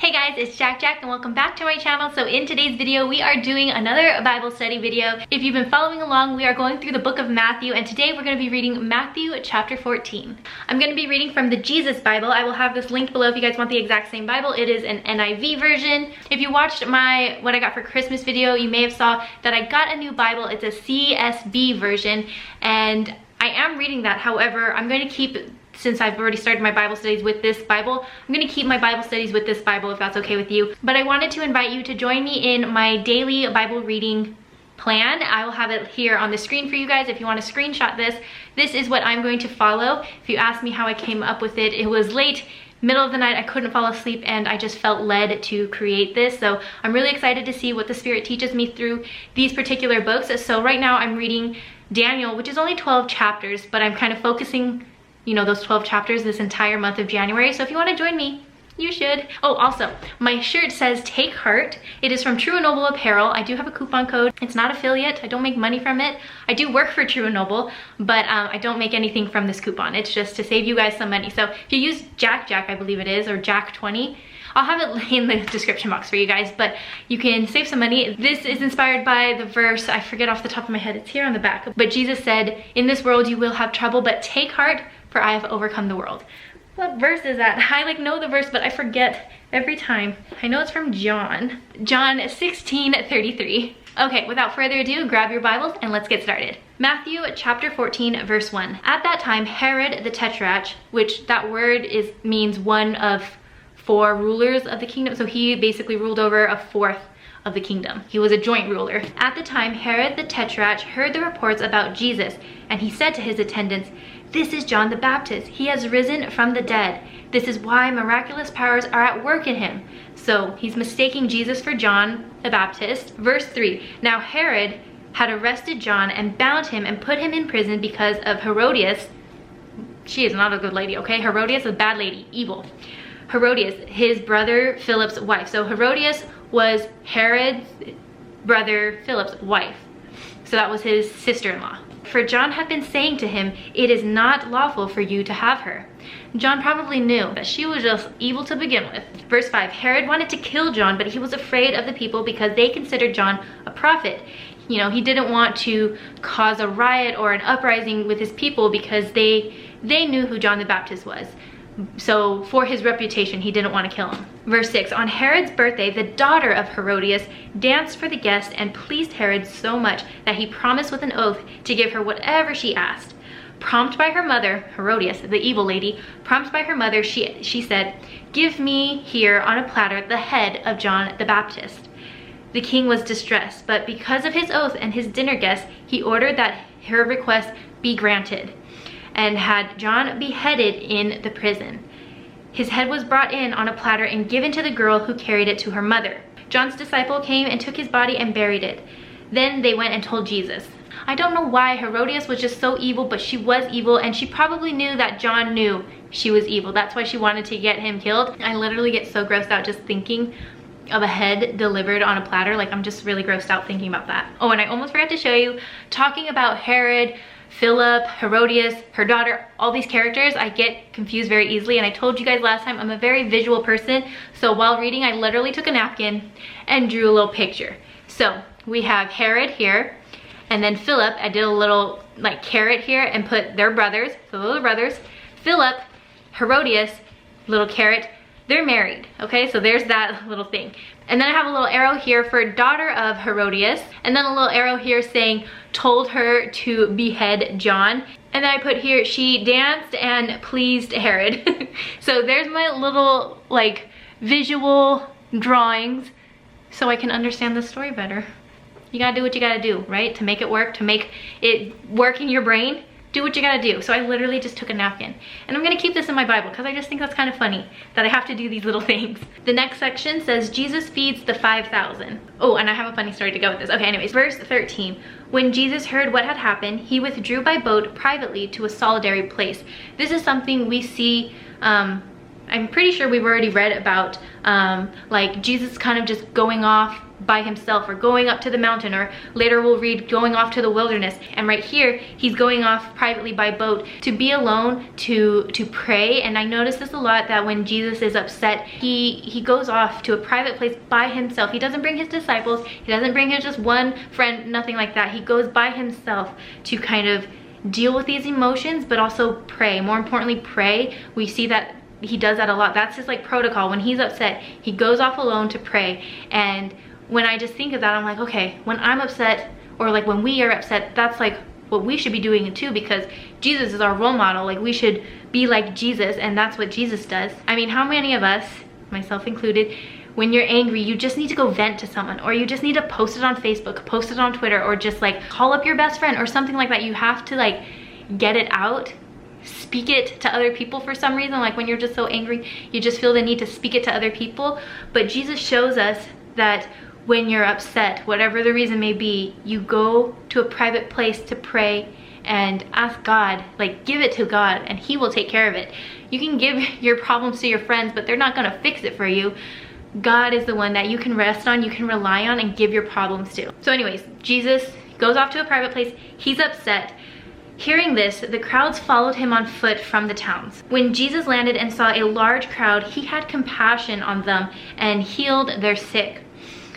Hey guys, it's JaaackJack and welcome back to my channel. So in today's video, we are doing another Bible study video. If you've been following along, we are going through the book of Matthew, and today we're going to be reading Matthew chapter 14. I'm going to be reading from the Jesus Bible. I will have this linked below if you guys want the exact same Bible. It is an NIV version. If you watched my what I got for Christmas video, you may have saw that I got a new Bible. It's a CSB version, and I am reading that. However, I'm going to keep, since I've already started my Bible studies with this Bible, I'm going to keep my Bible studies with this Bible if that's okay with you. But I wanted to invite you to join me in my daily Bible reading plan. I will have it here on the screen for you guys if you want to screenshot this. This is what I'm going to follow. If you ask me how I came up with it, it was late, middle of the night, I couldn't fall asleep, and I just felt led to create this. So I'm really excited to see what the Spirit teaches me through these particular books. So right now I'm reading Daniel, which is only 12 chapters, but I'm kind of focusing, you know, those 12 chapters this entire month of January. So if you want to join me, you should. Oh, also, my shirt says Take Heart. It is from True and Noble Apparel. I do have a coupon code. It's not affiliate. I don't make money from it. I do work for True and Noble, but I don't make anything from this coupon. It's just to save you guys some money. So if you use JaaackJack, I believe it is, or Jack20, I'll have it in the description box for you guys, but you can save some money. This is inspired by the verse, I forget off the top of my head, it's here on the back. But Jesus said, "In this world you will have trouble, but take heart, for I have overcome the world." What verse is that? I know the verse, but I forget every time. I know it's from John 16:33. Okay, without further ado, grab your Bibles and let's get started. Matthew chapter 14, verse 1. At that time, Herod the Tetrarch, which that word means one of 4 rulers of the kingdom. So he basically ruled over a fourth of the kingdom. He was a joint ruler. At the time, Herod the Tetrarch heard the reports about Jesus, and he said to his attendants, "This is John the Baptist. He has risen from the dead. This is why miraculous powers are at work in him." So he's mistaking Jesus for John the Baptist. Verse 3. Now Herod had arrested John and bound him and put him in prison because of Herodias. She is not a good lady, okay? Herodias is a bad lady, evil. Herodias, his brother Philip's wife. So Herodias was Herod's brother Philip's wife. So that was his sister-in-law. For John had been saying to him, "It is not lawful for you to have her." John probably knew that she was just evil to begin with. Verse 5, Herod wanted to kill John, but he was afraid of the people because they considered John a prophet. You know, he didn't want to cause a riot or an uprising with his people because they knew who John the Baptist was. So for his reputation, he didn't want to kill him. Verse 6, on Herod's birthday, the daughter of Herodias danced for the guests and pleased Herod so much that he promised with an oath to give her whatever she asked. Prompted by her mother, Herodias, the evil lady, prompted by her mother, she said, "Give me here on a platter the head of John the Baptist." The king was distressed, but because of his oath and his dinner guests, he ordered that her request be granted, and had John beheaded in the prison. His head was brought in on a platter and given to the girl who carried it to her mother. John's disciple came and took his body and buried it. Then they went and told Jesus. I don't know why Herodias was just so evil, but she was evil, and she probably knew that John knew she was evil. That's why she wanted to get him killed. I literally get so grossed out just thinking of a head delivered on a platter. Like, I'm just really grossed out thinking about that. Oh, and I almost forgot to show you, talking about Herod, Philip, Herodias, her daughter, all these characters, I get confused very easily. And I told you guys last time, I'm a very visual person. So while reading, I literally took a napkin and drew a little picture. So we have Herod here, and then Philip, I did a little like carrot here and put their brothers, so those are brothers. Philip, Herodias, little carrot, they're married, okay? So there's that little thing. And then I have a little arrow here for daughter of Herodias, and then a little arrow here saying told her to behead John. And then I put here, she danced and pleased Herod. So there's my little like visual drawings so I can understand the story better. You gotta do what you gotta do, right? To make it work, to make it work in your brain, do what you gotta do. So I literally just took a napkin. And I'm gonna keep this in my Bible because I just think that's kind of funny that I have to do these little things. The next section says, Jesus feeds the 5,000. Oh, and I have a funny story to go with this. Okay, anyways, verse 13. When Jesus heard what had happened, he withdrew by boat privately to a solitary place. This is something we see, I'm pretty sure we've already read about, like Jesus kind of just going off by himself, or going up to the mountain, or later we'll read going off to the wilderness. And right here, he's going off privately by boat to be alone, to pray. And I notice this a lot, that when Jesus is upset, he goes off to a private place by himself. He doesn't bring his disciples, he doesn't bring his just one friend, nothing like that. He goes by himself to kind of deal with these emotions, but also pray. More importantly, pray. We see that he does that a lot. That's his like protocol. When he's upset, he goes off alone to pray. And when I just think of that, I'm like, okay, when I'm upset, or like when we are upset, that's like what we should be doing too, because Jesus is our role model. Like, we should be like Jesus, and that's what Jesus does. I mean, how many of us, myself included, when you're angry, you just need to go vent to someone, or you just need to post it on Facebook, post it on Twitter, or just like call up your best friend or something like that. You have to like get it out, speak it to other people for some reason. Like when you're just so angry, you just feel the need to speak it to other people. But Jesus shows us that when you're upset, whatever the reason may be, you go to a private place to pray and ask God, like give it to God, and he will take care of it. You can give your problems to your friends, but they're not gonna fix it for you. God is the one that you can rest on, you can rely on, and give your problems to. So anyways, Jesus goes off to a private place. He's upset. Hearing this, the crowds followed him on foot from the towns. When Jesus landed and saw a large crowd, he had compassion on them and healed their sick.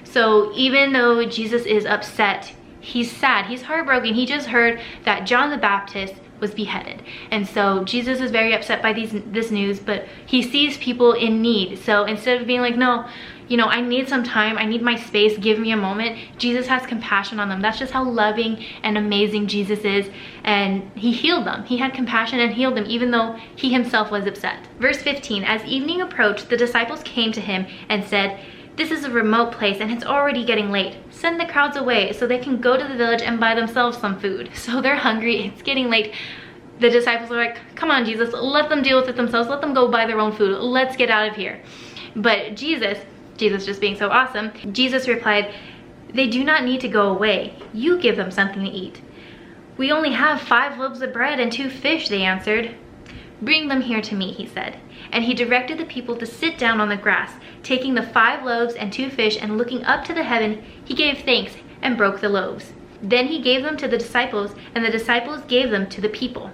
So even though Jesus is upset, he's sad, he's heartbroken. He just heard that John the Baptist was beheaded. And so Jesus is very upset by this news, but he sees people in need. So instead of being like, no, you know, I need some time, I need my space, give me a moment, Jesus has compassion on them. That's just how loving and amazing Jesus is. And he healed them. He had compassion and healed them, even though he himself was upset. Verse 15, as evening approached, the disciples came to him and said, "This is a remote place and it's already getting late. Send the crowds away so they can go to the village and buy themselves some food." So they're hungry, it's getting late. The disciples are like, come on, Jesus, let them deal with it themselves. Let them go buy their own food. Let's get out of here. But Jesus just being so awesome, Jesus replied, "They do not need to go away. You give them something to eat." "We only have 5 loaves of bread and 2 fish, they answered. "Bring them here to me," he said. And he directed the people to sit down on the grass. Taking the 5 loaves and 2 fish and looking up to the heaven, he gave thanks and broke the loaves. Then he gave them to the disciples, and the disciples gave them to the people.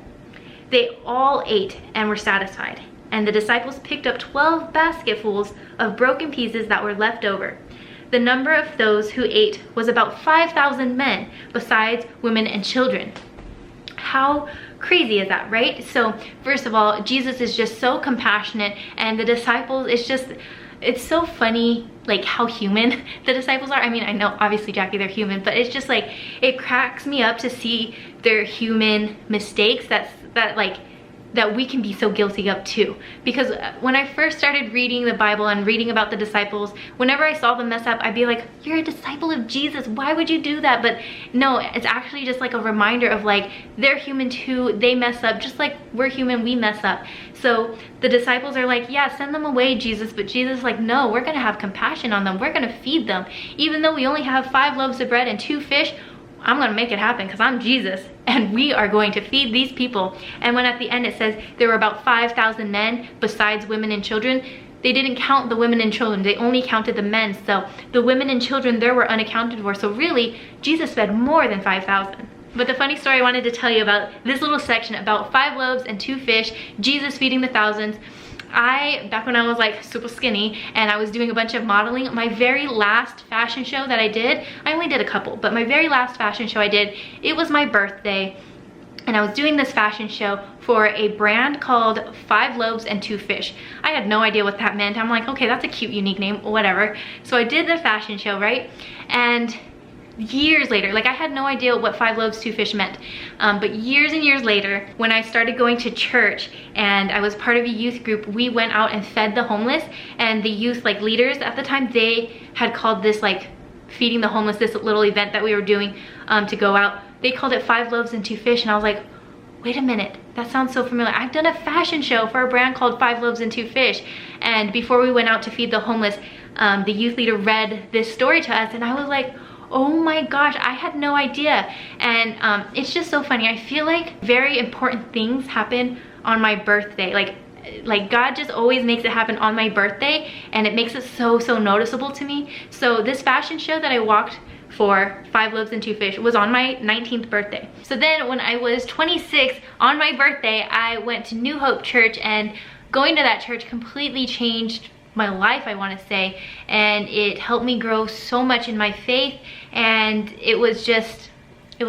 They all ate and were satisfied. And the disciples picked up 12 basketfuls of broken pieces that were left over. The number of those who ate was about 5,000 men, besides women and children. How crazy is that, right? So first of all, Jesus is just so compassionate, and the disciples, it's so funny like how human the disciples are. I mean, I know obviously Jackie, they're human, but it's just like, it cracks me up to see their human mistakes that we can be so guilty of too. Because when I first started reading the Bible and reading about the disciples, whenever I saw them mess up, I'd be like, you're a disciple of Jesus, why would you do that? But no, it's actually just like a reminder of like, they're human too, they mess up, just like we're human, we mess up. So the disciples are like, yeah, send them away, Jesus. But Jesus is like, no, we're gonna have compassion on them, we're gonna feed them. Even though we only have 5 loaves of bread and 2 fish, I'm gonna make it happen because I'm Jesus, and we are going to feed these people. And when at the end it says there were about 5,000 men besides women and children, they didn't count the women and children, they only counted the men. So the women and children there were unaccounted for. So really, Jesus fed more than 5,000. But the funny story I wanted to tell you about this little section about 5 loaves and 2 fish, Jesus feeding the thousands. Back when I was like super skinny and I was doing a bunch of modeling, my very last fashion show that I did, I only did a couple, but my very last fashion show I did, it was my birthday. And I was doing this fashion show for a brand called 5 Loaves and 2 Fish. I had no idea what that meant. I'm like, okay, that's a cute, unique name, whatever. So I did the fashion show, right? And years later, like I had no idea what 5 loaves 2 fish meant, but years and years later, when I started going to church and I was part of a youth group, we went out and fed the homeless. And the youth like leaders at the time, they had called this like feeding the homeless, this little event that we were doing to go out, they called it 5 loaves and 2 fish. And I was like, wait a minute, that sounds so familiar. I've done a fashion show for a brand called 5 Loaves and 2 Fish. And before we went out to feed the homeless, the youth leader read this story to us, and I was like, oh my gosh, I had no idea. And it's just so funny. I feel like very important things happen on my birthday. Like Like, God just always makes it happen on my birthday, and it makes it so noticeable to me. So this fashion show that I walked for 5 loaves and 2 fish was on my 19th birthday. So then when I was 26 on my birthday, I went to New Hope Church, and going to that church completely changed my life, I want to say, and it helped me grow so much in my faith, and it was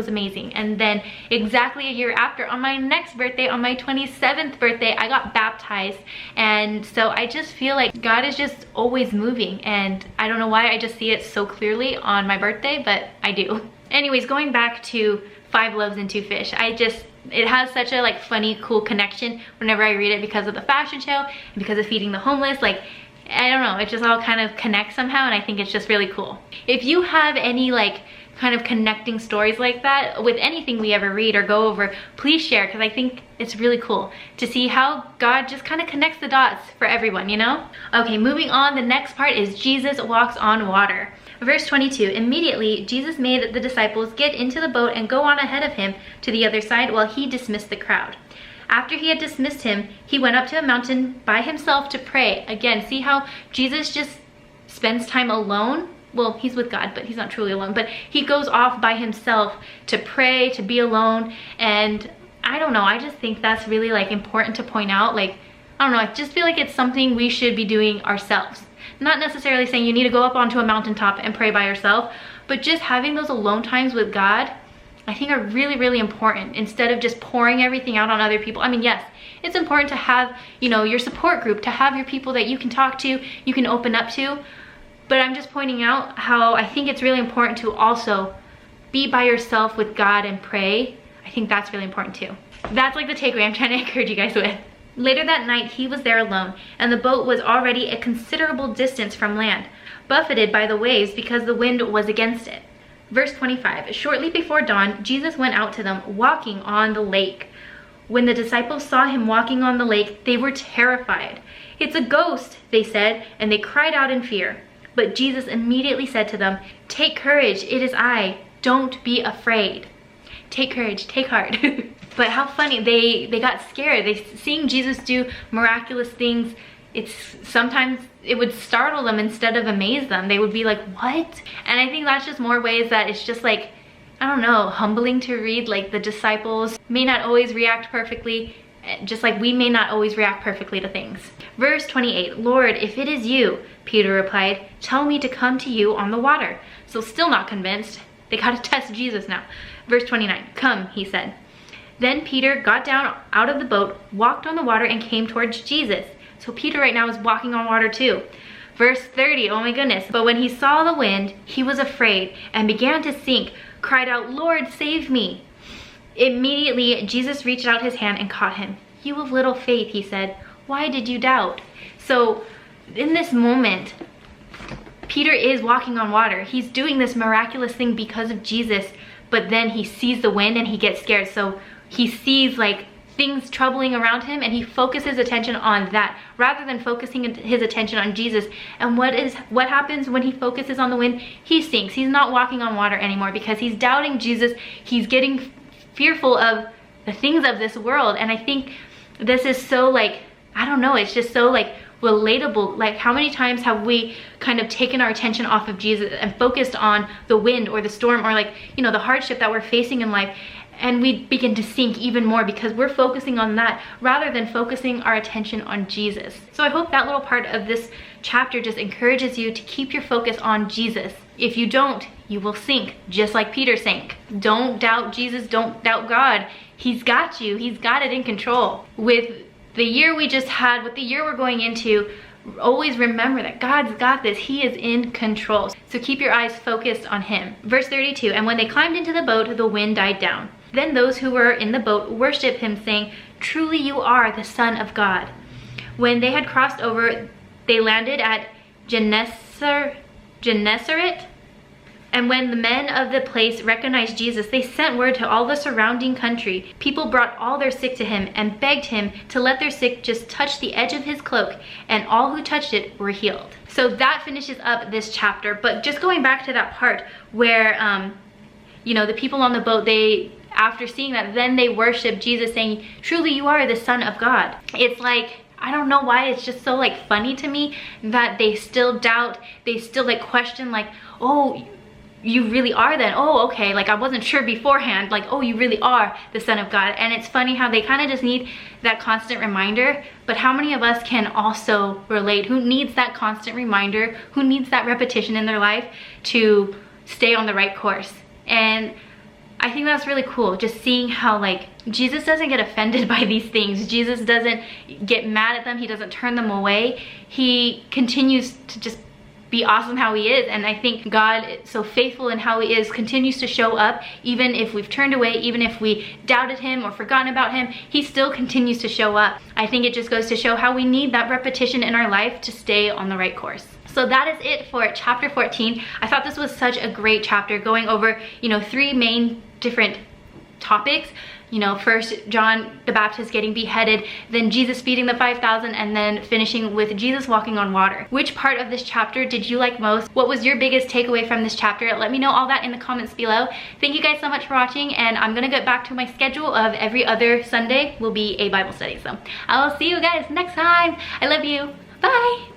amazing. And then exactly a year after, on my next birthday, on my 27th birthday, I got baptized. And so I just feel like God is just always moving, and I don't know why, I just see it so clearly on my birthday, but I do. Anyways, going back to 5 loaves and 2 fish, it has such a like funny, cool connection whenever I read it, because of the fashion show and because of feeding the homeless. Like, I don't know, it just all kind of connects somehow, and I think it's just really cool. If you have any like kind of connecting stories like that with anything we ever read or go over, please share, because I think it's really cool to see how God just kind of connects the dots for everyone, you know? Okay, moving on, the next part is Jesus walks on water. Verse 22, immediately Jesus made the disciples get into the boat and go on ahead of him to the other side while he dismissed the crowd. After he had dismissed him, he went up to a mountain by himself to pray. Again, see how Jesus just spends time alone? Well, he's with God, but he's not truly alone. But he goes off by himself to pray, to be alone. And I don't know, I just think that's really like important to point out. Like, I don't know, I just feel like it's something we should be doing ourselves. Not necessarily saying you need to go up onto a mountaintop and pray by yourself, but just having those alone times with God, I think are really important, instead of just pouring everything out on other people. I mean, yes, it's important to have, you know, your support group, to have your people that you can talk to, you can open up to, but I'm just pointing out how I think it's really important to also be by yourself with God and pray. I think that's really important too. That's like the takeaway I'm trying to encourage you guys with. Later that night, he was there alone, and the boat was already a considerable distance from land, buffeted by the waves because the wind was against it. Verse 25, shortly before dawn, Jesus went out to them, walking on the lake. When the disciples saw him walking on the lake, they were terrified. "It's a ghost," they said, and they cried out in fear. But Jesus immediately said to them, "Take courage, it is I. Don't be afraid." Take courage, take heart. But how funny, they got scared. Seeing Jesus do miraculous things, sometimes it would startle them instead of amaze them. They would be like, what? And I think that's just more ways that it's just like, I don't know, humbling to read. Like, the disciples may not always react perfectly, just like we may not always react perfectly to things. Verse 28, "Lord, if it is you," Peter replied, "tell me to come to you on the water." So still not convinced. They gotta test Jesus now. Verse 29, "Come," he said. Then Peter got down out of the boat, walked on the water, and came towards Jesus. So Peter right now is walking on water too. Verse 30, oh my goodness. "But when he saw the wind, he was afraid and began to sink, cried out, 'Lord, save me.' Immediately, Jesus reached out his hand and caught him. 'You of little faith,' he said, 'why did you doubt?'" So in this moment, Peter is walking on water. He's doing this miraculous thing because of Jesus, but then he sees the wind and he gets scared. So he sees like things troubling around him, and he focuses his attention on that rather than focusing his attention on Jesus. And what happens when he focuses on the wind? He sinks. He's not walking on water anymore because he's doubting Jesus. He's getting fearful of the things of this world. And I think this is so like, I don't know, it's just so like relatable. Like, how many times have we kind of taken our attention off of Jesus and focused on the wind or the storm or like, you know, the hardship that we're facing in life, and we begin to sink even more because we're focusing on that rather than focusing our attention on Jesus. So I hope that little part of this chapter just encourages you to keep your focus on Jesus. If you don't, you will sink, just like Peter sank. Don't doubt Jesus, don't doubt God. He's got you, he's got it in control. With the year we just had, with the year we're going into, always remember that God's got this. He is in control. So keep your eyes focused on him. Verse 32, "And when they climbed into the boat, the wind died down. Then those who were in the boat worshiped him, saying, 'Truly you are the Son of God.' When they had crossed over, they landed at Gennesaret. And when the men of the place recognized Jesus, they sent word to all the surrounding country. People brought all their sick to him and begged him to let their sick just touch the edge of his cloak, and all who touched it were healed." So that finishes up this chapter. But just going back to that part where, you know, the people on the boat, after seeing that, then they worship Jesus, saying, "Truly you are the Son of God." It's like, I don't know why, it's just so like funny to me that they still doubt, they still like question like, oh, you really are then, oh okay, like I wasn't sure beforehand, like oh you really are the Son of God. And it's funny how they kind of just need that constant reminder, but how many of us can also relate? Who needs that constant reminder? Who needs that repetition in their life to stay on the right course? And I think that's really cool, just seeing how like Jesus doesn't get offended by these things. Jesus doesn't get mad at them. He doesn't turn them away. He continues to just be awesome how he is. And I think God, so faithful in how he is, continues to show up even if we've turned away, even if we doubted him or forgotten about him, he still continues to show up. I think it just goes to show how we need that repetition in our life to stay on the right course. So that is it for chapter 14. I thought this was such a great chapter, going over, you know, 3 main different topics. You know, first John the Baptist getting beheaded, then Jesus feeding the 5,000, and then finishing with Jesus walking on water. Which part of this chapter did you like most? What was your biggest takeaway from this chapter? Let me know all that in the comments below. Thank you guys so much for watching, and I'm gonna get back to my schedule of every other Sunday will be a Bible study. So I will see you guys next time. I love you. Bye.